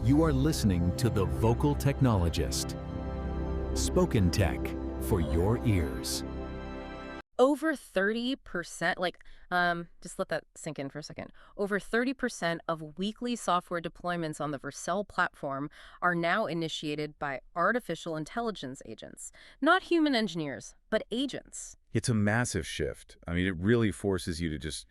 You are listening to The Vocal Technologist. Spoken tech for your ears. Over 30%, just let that sink in for a second. Over 30% of weekly software deployments on the Vercel platform are now initiated by artificial intelligence agents. Not human engineers, but agents. It's a massive shift. I mean, it really forces you to just,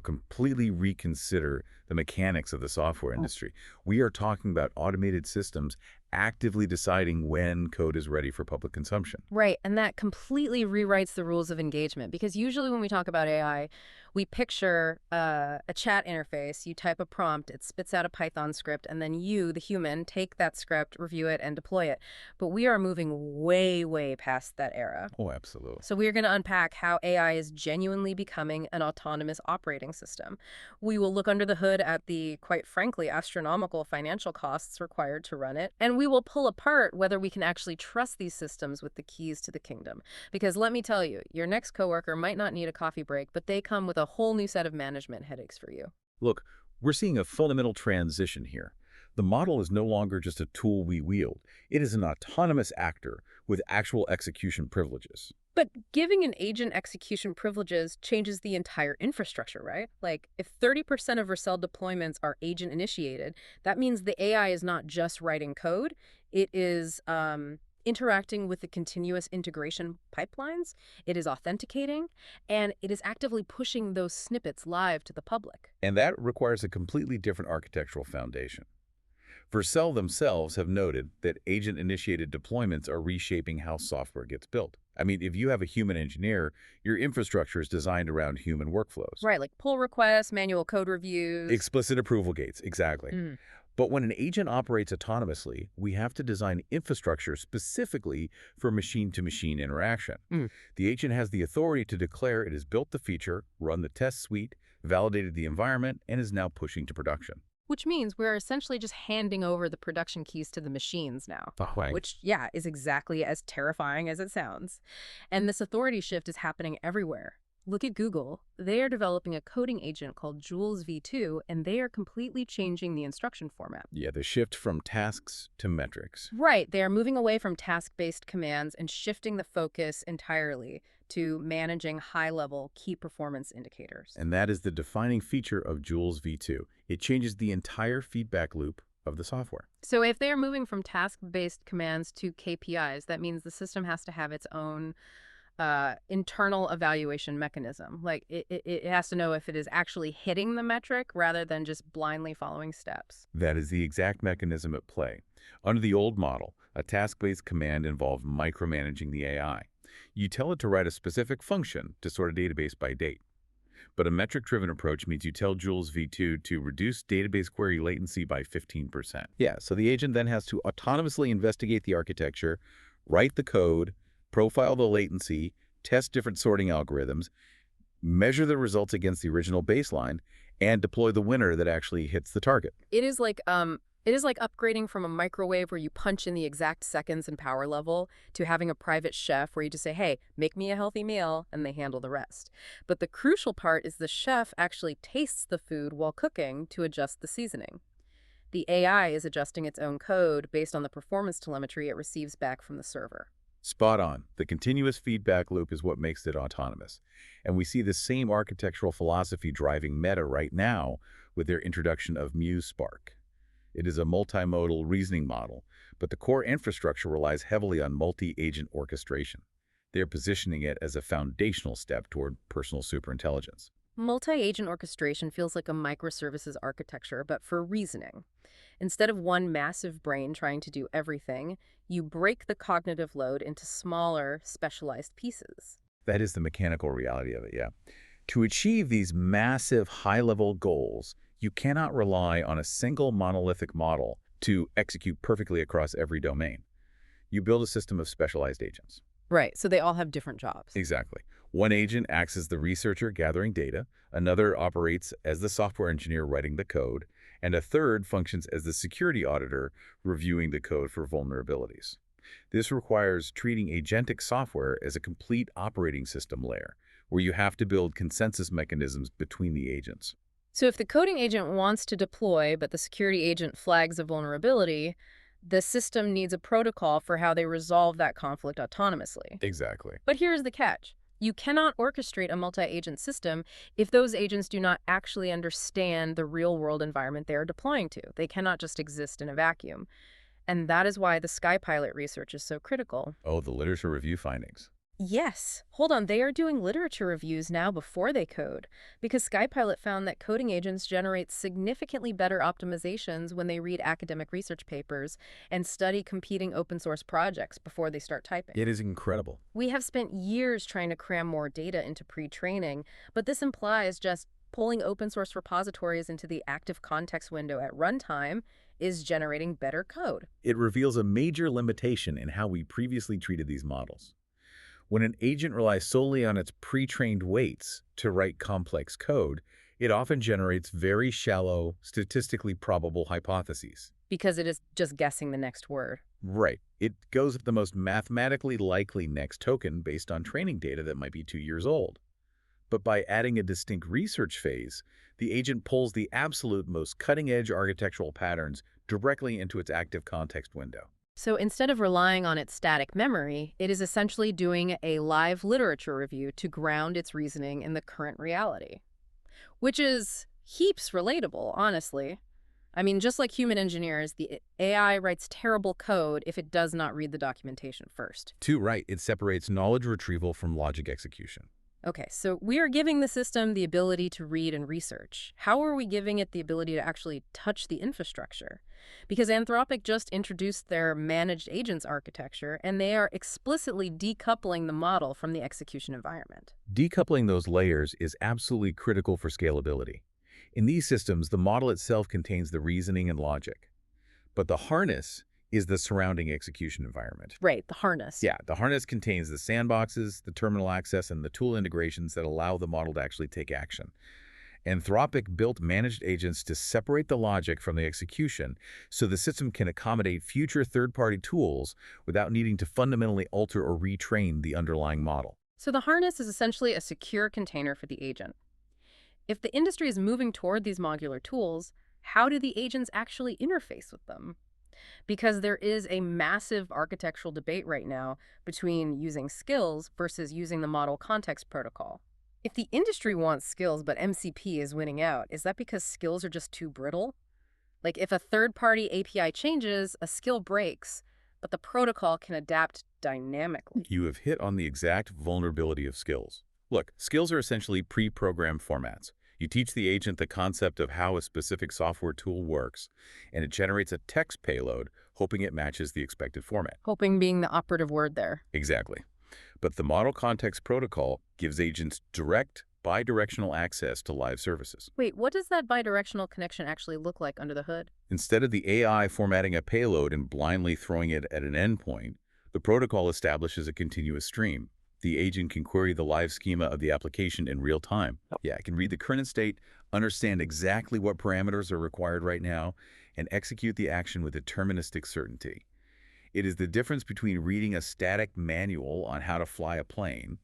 completely reconsider the mechanics of the software industry. We are talking about automated systems actively deciding when code is ready for public consumption. Right, and that completely rewrites the rules of engagement, because usually when we talk about AI, we picture a chat interface. You type a prompt, it spits out a Python script, and then you, the human, take that script, review it, and deploy it. But we are moving way, way past that era. Oh, absolutely. So we're going to unpack how AI is genuinely becoming an autonomous operating system. We will look under the hood at the, quite frankly, astronomical financial costs required to run it, and we will pull apart whether we can actually trust these systems with the keys to the kingdom. Because let me tell you, your next coworker might not need a coffee break, but they come with a whole new set of management headaches for you. Look, we're seeing a fundamental transition here. The model is no longer just a tool we wield. It is an autonomous actor with actual execution privileges. But giving an agent execution privileges changes the entire infrastructure, right? Like, if 30% of Vercel deployments are agent-initiated, that means the AI is not just writing code. It is interacting with the continuous integration pipelines. It is authenticating, and it is actively pushing those snippets live to the public. And that requires a completely different architectural foundation. Vercel themselves have noted that agent-initiated deployments are reshaping how software gets built. I mean, if you have a human engineer, your infrastructure is designed around human workflows. Right, like pull requests, manual code reviews. Explicit approval gates, exactly. Mm. But when an agent operates autonomously, we have to design infrastructure specifically for machine-to-machine interaction. The agent has the authority to declare it has built the feature, run the test suite, validated the environment, and is now pushing to production. Which means we're essentially just handing over the production keys to the machines now. Right. Which, yeah, is exactly as terrifying as it sounds. And this authority shift is happening everywhere. Look at Google. They are developing a coding agent called Jules V2, and they are completely changing the instruction format. Yeah, the shift from tasks to metrics. Right. They are moving away from task-based commands and shifting the focus entirely to managing high-level key performance indicators. And that is the defining feature of Jules V2. It changes the entire feedback loop of the software. So if they are moving from task-based commands to KPIs, that means the system has to have its own internal evaluation mechanism. Like it has to know if it is actually hitting the metric rather than just blindly following steps. That is the exact mechanism at play. Under the old model, a task-based command involved micromanaging the AI. You tell it to write a specific function to sort a database by date. But a metric-driven approach means you tell Jules V2 to reduce database query latency by 15%. Yeah, so the agent then has to autonomously investigate the architecture, write the code, profile the latency, test different sorting algorithms, measure the results against the original baseline, and deploy the winner that actually hits the target. It is like upgrading from a microwave where you punch in the exact seconds and power level to having a private chef where you just say, hey, make me a healthy meal, and they handle the rest. But the crucial part is the chef actually tastes the food while cooking to adjust the seasoning. The AI is adjusting its own code based on the performance telemetry it receives back from the server. Spot on. The continuous feedback loop is what makes it autonomous. And we see the same architectural philosophy driving Meta right now with their introduction of MuseSpark. It is a multimodal reasoning model, but the core infrastructure relies heavily on multi-agent orchestration. They're positioning it as a foundational step toward personal superintelligence. Multi-agent orchestration feels like a microservices architecture, but for reasoning. Instead of one massive brain trying to do everything, you break the cognitive load into smaller, specialized pieces. That is the mechanical reality of it, yeah. To achieve these massive high-level goals, you cannot rely on a single monolithic model to execute perfectly across every domain. You build a system of specialized agents. Right, so they all have different jobs. Exactly. One agent acts as the researcher gathering data, another operates as the software engineer writing the code, and a third functions as the security auditor reviewing the code for vulnerabilities. This requires treating agentic software as a complete operating system layer, where you have to build consensus mechanisms between the agents. So if the coding agent wants to deploy, but the security agent flags a vulnerability, the system needs a protocol for how they resolve that conflict autonomously. Exactly. But here's the catch. You cannot orchestrate a multi-agent system if those agents do not actually understand the real-world environment they are deploying to. They cannot just exist in a vacuum. And that is why the SkyPilot research is so critical. Oh, the literature review findings. Yes. Hold on, they are doing literature reviews now before they code, because SkyPilot found that coding agents generate significantly better optimizations when they read academic research papers and study competing open source projects before they start typing. It is incredible. We have spent years trying to cram more data into pre-training, but this implies just pulling open source repositories into the active context window at runtime is generating better code. It reveals a major limitation in how we previously treated these models. When an agent relies solely on its pre-trained weights to write complex code, it often generates very shallow, statistically probable hypotheses. Because it is just guessing the next word. Right. It goes with the most mathematically likely next token based on training data that might be 2 years old. But by adding a distinct research phase, the agent pulls the absolute most cutting-edge architectural patterns directly into its active context window. So instead of relying on its static memory, it is essentially doing a live literature review to ground its reasoning in the current reality. Which is heaps relatable, honestly. I mean, just like human engineers, the AI writes terrible code if it does not read the documentation first. Too right, it separates knowledge retrieval from logic execution. Okay, so we are giving the system the ability to read and research. How are we giving it the ability to actually touch the infrastructure? Because Anthropic just introduced their managed agents architecture, and they are explicitly decoupling the model from the execution environment. Decoupling those layers is absolutely critical for scalability. In these systems, the model itself contains the reasoning and logic. But the harness is the surrounding execution environment. Right, the harness. Yeah, the harness contains the sandboxes, the terminal access, and the tool integrations that allow the model to actually take action. Anthropic built managed agents to separate the logic from the execution so the system can accommodate future third-party tools without needing to fundamentally alter or retrain the underlying model. So the harness is essentially a secure container for the agent. If the industry is moving toward these modular tools, how do the agents actually interface with them? Because there is a massive architectural debate right now between using skills versus using the model context protocol. If the industry wants skills but MCP is winning out, is that because skills are just too brittle? Like if a third-party API changes, a skill breaks, but the protocol can adapt dynamically. You have hit on the exact vulnerability of skills. Look, skills are essentially pre-programmed formats. You teach the agent the concept of how a specific software tool works, and it generates a text payload, hoping it matches the expected format. Hoping being the operative word there. Exactly. But the Model Context Protocol gives agents direct, bidirectional access to live services. Wait, what does that bidirectional connection actually look like under the hood? Instead of the AI formatting a payload and blindly throwing it at an endpoint, the protocol establishes a continuous stream. The agent can query the live schema of the application in real time. Yeah, it can read the current state, understand exactly what parameters are required right now, and execute the action with deterministic certainty. It is the difference between reading a static manual on how to fly a plane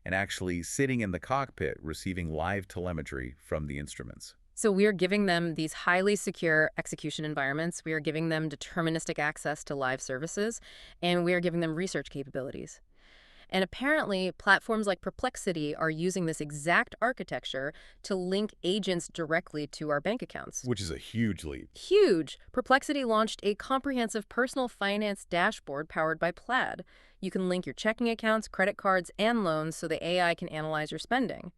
and actually sitting in the cockpit receiving live telemetry from the instruments. So we are giving them these highly secure execution environments. We are giving them deterministic access to live services, and we are giving them research capabilities. And apparently, platforms like Perplexity are using this exact architecture to link agents directly to our bank accounts. Which is a huge leap. Huge! Perplexity launched a comprehensive personal finance dashboard powered by Plaid. You can link your checking accounts, credit cards, and loans so the AI can analyze your spending.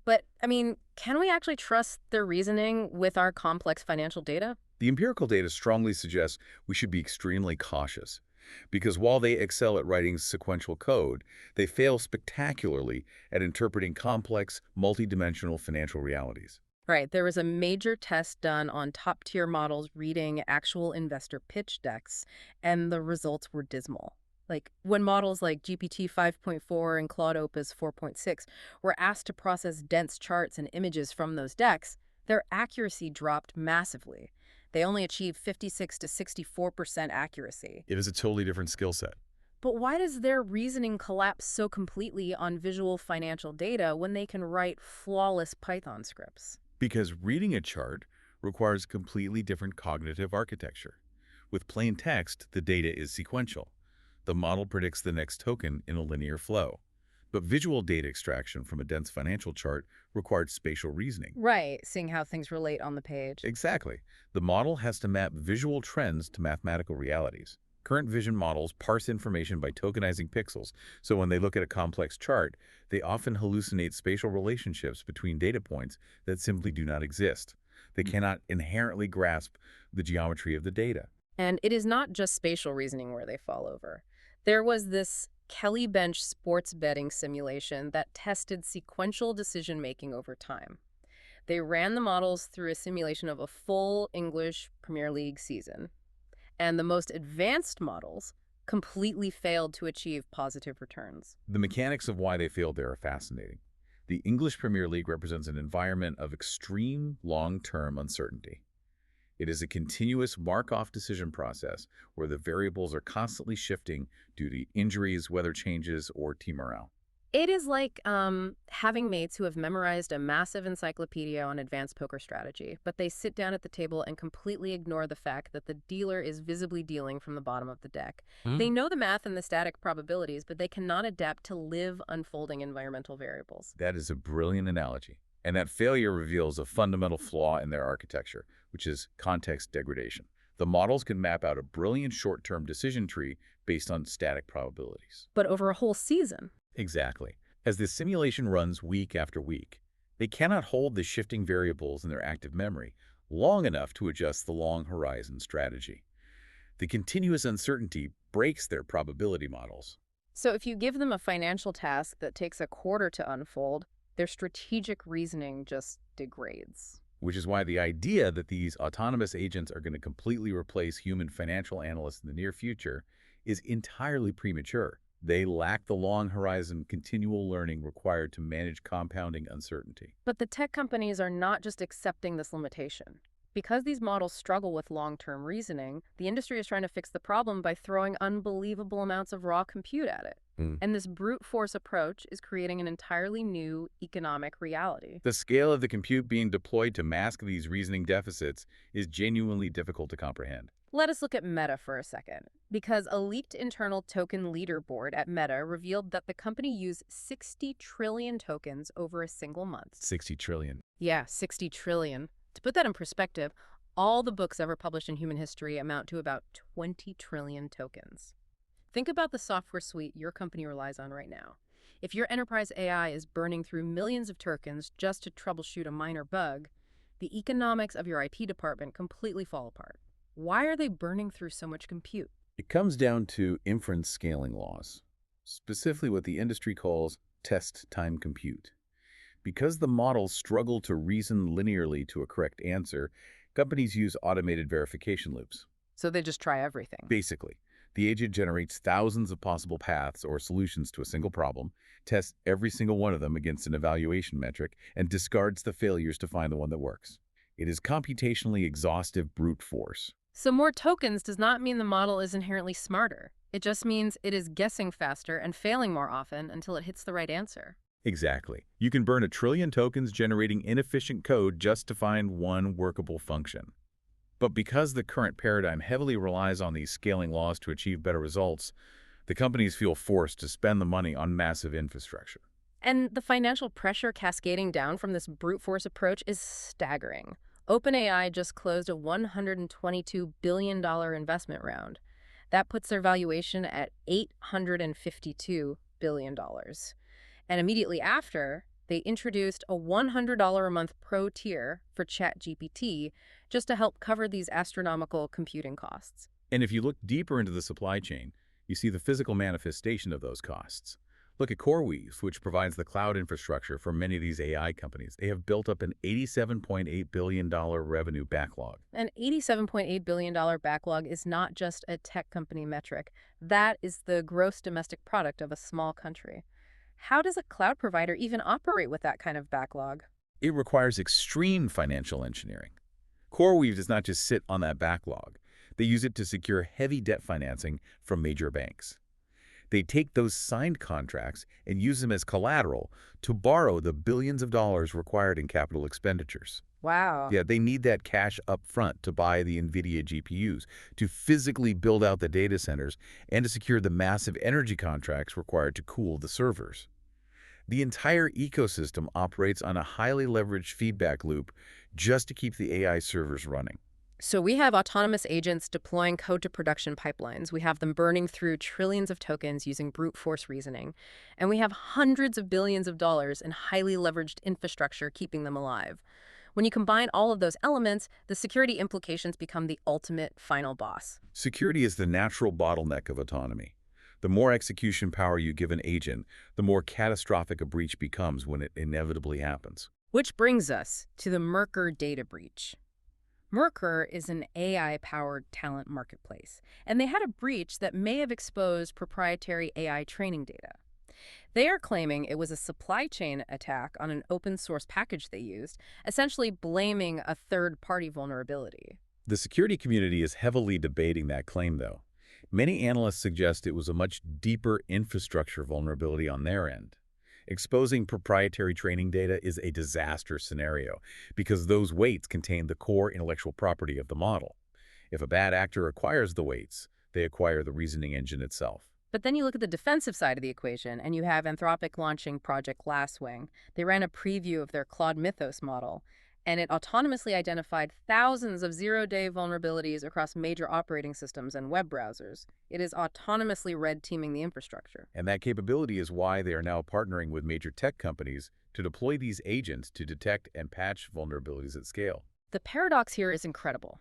But, I mean, can we actually trust their reasoning with our complex financial data? The empirical data strongly suggests we should be extremely cautious. Because while they excel at writing sequential code, they fail spectacularly at interpreting complex, multidimensional financial realities. Right. There was a major test done on top-tier models reading actual investor pitch decks, and the results were dismal. Like, when models like GPT 5.4 and Claude Opus 4.6 were asked to process dense charts and images from those decks, their accuracy dropped massively. They only achieve 56 to 64% accuracy. It is a totally different skill set. But why does their reasoning collapse so completely on visual financial data when they can write flawless Python scripts? Because reading a chart requires completely different cognitive architecture. With plain text, the data is sequential. The model predicts the next token in a linear flow. But visual data extraction from a dense financial chart required spatial reasoning. Right, seeing how things relate on the page. Exactly. The model has to map visual trends to mathematical realities. Current vision models parse information by tokenizing pixels, so when they look at a complex chart, they often hallucinate spatial relationships between data points that simply do not exist. They cannot inherently grasp the geometry of the data. And it is not just spatial reasoning where they fall over. There was this Kelly Bench sports betting simulation that tested sequential decision-making over time. They ran the models through a simulation of a full English Premier League season. And the most advanced models completely failed to achieve positive returns. The mechanics of why they failed there are fascinating. The English Premier League represents an environment of extreme long-term uncertainty. It is a continuous mark-off decision process where the variables are constantly shifting due to injuries, weather changes, or team morale. It is like having mates who have memorized a massive encyclopedia on advanced poker strategy, but they sit down at the table and completely ignore the fact that the dealer is visibly dealing from the bottom of the deck. They know the math and the static probabilities, but they cannot adapt to live unfolding environmental variables. That is a brilliant analogy. And that failure reveals a fundamental flaw in their architecture, which is context degradation. The models can map out a brilliant short-term decision tree based on static probabilities. But over a whole season. Exactly. As the simulation runs week after week, they cannot hold the shifting variables in their active memory long enough to adjust the long horizon strategy. The continuous uncertainty breaks their probability models. So if you give them a financial task that takes a quarter to unfold, their strategic reasoning just degrades. Which is why the idea that these autonomous agents are going to completely replace human financial analysts in the near future is entirely premature. They lack the long horizon continual learning required to manage compounding uncertainty. But the tech companies are not just accepting this limitation. Because these models struggle with long-term reasoning, the industry is trying to fix the problem by throwing unbelievable amounts of raw compute at it. And this brute force approach is creating an entirely new economic reality. The scale of the compute being deployed to mask these reasoning deficits is genuinely difficult to comprehend. Let us look at Meta for a second, because a leaked internal token leaderboard at Meta revealed that the company used 60 trillion tokens over a single month. 60 trillion. Yeah, 60 trillion. To put that in perspective, all the books ever published in human history amount to about 20 trillion tokens. Think about the software suite your company relies on right now. If your enterprise AI is burning through millions of tokens just to troubleshoot a minor bug, the economics of your IT department completely fall apart. Why are they burning through so much compute? It comes down to inference scaling laws, specifically what the industry calls test time compute. Because the models struggle to reason linearly to a correct answer, companies use automated verification loops. So they just try everything. Basically, the agent generates thousands of possible paths or solutions to a single problem, tests every single one of them against an evaluation metric, and discards the failures to find the one that works. It is computationally exhaustive brute force. So more tokens does not mean the model is inherently smarter. It just means it is guessing faster and failing more often until it hits the right answer. Exactly. You can burn 1 trillion tokens generating inefficient code just to find one workable function. But because the current paradigm heavily relies on these scaling laws to achieve better results, the companies feel forced to spend the money on massive infrastructure. And the financial pressure cascading down from this brute force approach is staggering. OpenAI just closed a $122 billion investment round. That puts their valuation at $852 billion. And immediately after, they introduced a $100 a month pro tier for ChatGPT just to help cover these astronomical computing costs. And if you look deeper into the supply chain, you see the physical manifestation of those costs. Look at CoreWeave, which provides the cloud infrastructure for many of these AI companies. They have built up an $87.8 billion revenue backlog. An $87.8 billion backlog is not just a tech company metric. That is the gross domestic product of a small country. How does a cloud provider even operate with that kind of backlog? It requires extreme financial engineering. CoreWeave does not just sit on that backlog. They use it to secure heavy debt financing from major banks. They take those signed contracts and use them as collateral to borrow the billions of dollars required in capital expenditures. Wow. Yeah, they need that cash up front to buy the NVIDIA GPUs, to physically build out the data centers, and to secure the massive energy contracts required to cool the servers. The entire ecosystem operates on a highly leveraged feedback loop just to keep the AI servers running. So we have autonomous agents deploying code to production pipelines. We have them burning through trillions of tokens using brute force reasoning. And we have hundreds of billions of dollars in highly leveraged infrastructure keeping them alive. When you combine all of those elements, the security implications become the ultimate final boss. Security is the natural bottleneck of autonomy. The more execution power you give an agent, the more catastrophic a breach becomes when it inevitably happens. Which brings us to the Merker data breach. Merker is an AI-powered talent marketplace, and they had a breach that may have exposed proprietary AI training data. They are claiming it was a supply chain attack on an open-source package they used, essentially blaming a third-party vulnerability. The security community is heavily debating that claim, though. Many analysts suggest it was a much deeper infrastructure vulnerability on their end. Exposing proprietary training data is a disaster scenario because those weights contain the core intellectual property of the model. If a bad actor acquires the weights, they acquire the reasoning engine itself. But then you look at the defensive side of the equation, and you have Anthropic launching Project Glasswing. They ran a preview of their Claude Mythos model, and it autonomously identified thousands of zero-day vulnerabilities across major operating systems and web browsers. It is autonomously red-teaming the infrastructure. And that capability is why they are now partnering with major tech companies to deploy these agents to detect and patch vulnerabilities at scale. The paradox here is incredible.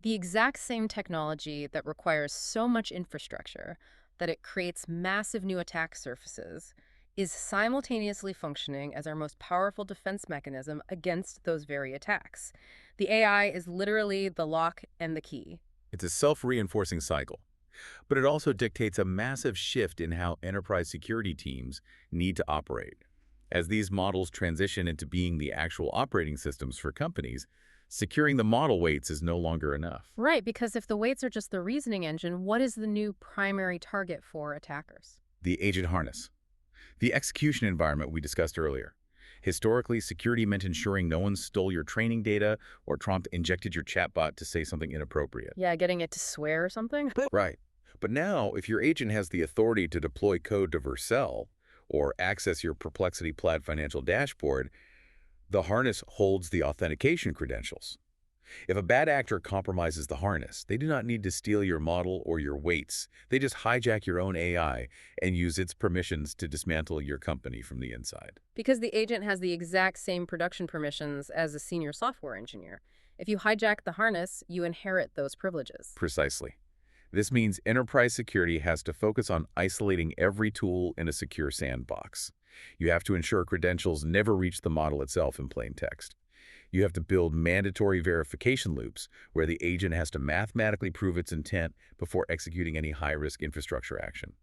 The exact same technology that requires so much infrastructure that it creates massive new attack surfaces is simultaneously functioning as our most powerful defense mechanism against those very attacks. The AI is literally the lock and the key. It's a self-reinforcing cycle, but it also dictates a massive shift in how enterprise security teams need to operate. As these models transition into being the actual operating systems for companies, securing the model weights is no longer enough. Right, because if the weights are just the reasoning engine, what is the new primary target for attackers? The agent harness. The execution environment we discussed earlier. Historically, security meant ensuring no one stole your training data or injected your chatbot to say something inappropriate. Yeah, getting it to swear or something? Right. But now, if your agent has the authority to deploy code to Vercel or access your Perplexity Plaid financial dashboard, the harness holds the authentication credentials. If a bad actor compromises the harness, they do not need to steal your model or your weights. They just hijack your own AI and use its permissions to dismantle your company from the inside. Because the agent has the exact same production permissions as a senior software engineer. If you hijack the harness, you inherit those privileges. Precisely. This means enterprise security has to focus on isolating every tool in a secure sandbox. You have to ensure credentials never reach the model itself in plain text. You have to build mandatory verification loops where the agent has to mathematically prove its intent before executing any high-risk infrastructure action.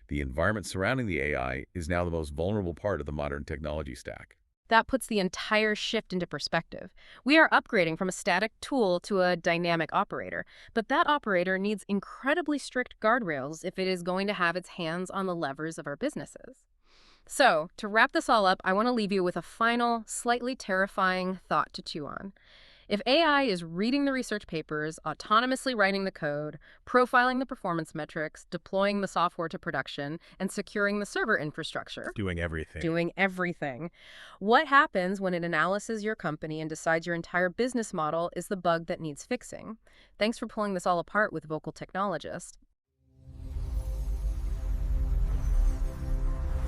The environment surrounding the AI is now the most vulnerable part of the modern technology stack. That puts the entire shift into perspective. We are upgrading from a static tool to a dynamic operator, but that operator needs incredibly strict guardrails if it is going to have its hands on the levers of our businesses. So, to wrap this all up, I want to leave you with a final, slightly terrifying thought to chew on. If AI is reading the research papers, autonomously writing the code, profiling the performance metrics, deploying the software to production, and securing the server infrastructure, Doing everything. What happens when it analyzes your company and decides your entire business model is the bug that needs fixing? Thanks for pulling this all apart with Vocal Technologist.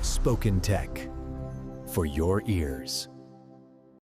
Spoken Tech for your ears.